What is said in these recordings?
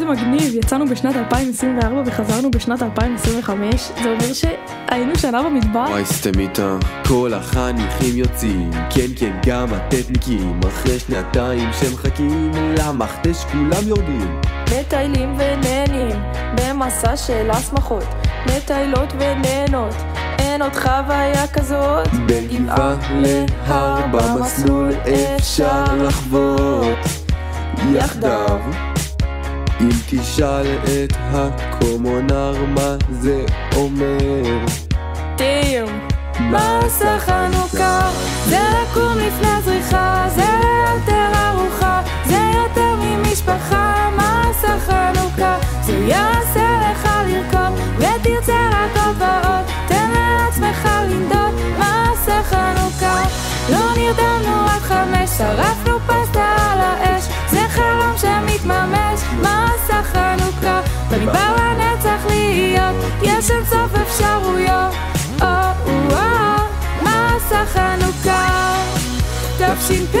מגניב, יצאנו בשנת 2024 וחזרנו בשנת 2025. זה אומר שהיינו שנה במדבר. וואי סתמיתה, כל החניכים יוצאים, כן כן גם הטטניקים, אחרי שנתיים שמחכים למכתש כולם יורדים, מטיילים ונהנים במסע של הסמכות, מטיילות ונהנות, אין עוד חוויה כזאת. בין גבעה להר במסלול אפשר לחוות יחדיו. אם תשאל את הקומונר מה זה אומר, תיום מסע חנוכה, זה לקום לפני זריחה, זה יותר ארוחה, זה יותר ממשפחה. מסע חנוכה, זה יעשה לך לרקוד ותרצה רק עוד ועוד, תן לעצמך לנדוד. מסע חנוכה, לא נרדמנו עד 5, שרפנו פסטה על האש, זה חלום שמתממש. מסע חנוכה, במדבר הנצח להיות, יש אין סוף אפשרויות. מסע חנוכה, תש"פ.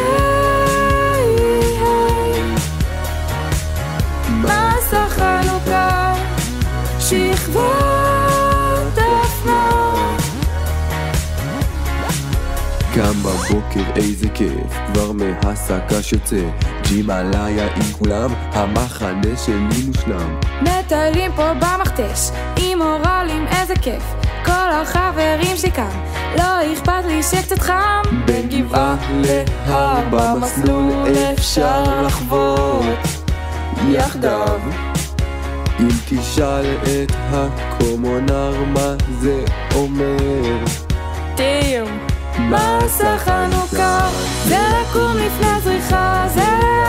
מסע חנוכה, שכבות אופנה. גם בבוקר איזה כיף, כבר מהסקה יוצא, ג'ימאליה עם כולם, המחנה שלי מושלם. מטיילים פה במכתש, עם אורלים איזה כיף, כל החברים שלי כאן, לא אכפת לי שקצת חם. בין גבעה להר במסלול אפשר לחוות יחדיו. אם תשאל את הקומונר מה זה אומר, תיום מסע חנוכה, זה לקום לפני זריחה, זה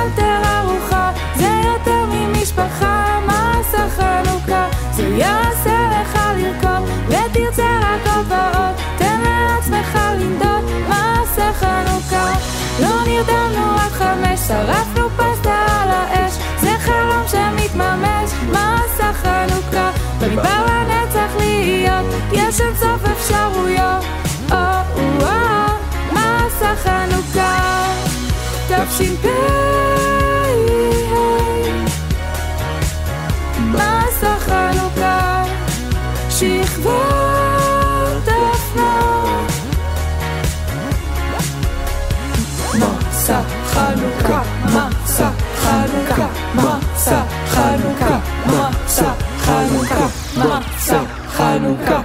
יותר ארוחה, זה יותר ממשפחה. מסע חנוכה, זה יעשה לך לרקוד ותרצה רק עוד ועוד, תן לעצמך לנדוד. מסע חנוכה, לא נרדמנו עד 5, שרפנו פסטה על האש, זה חלום שמתממש. מסע חנוכה, במדבר הנצח להיות, יש אין סוף אפשרויות. מסע חנוכה, תש"פ. מסע חנוכה, שכבות אופנה. מסע חנוכה, מסע חנוכה, מסע חנוכה, מסע חנוכה, מסע חנוכה.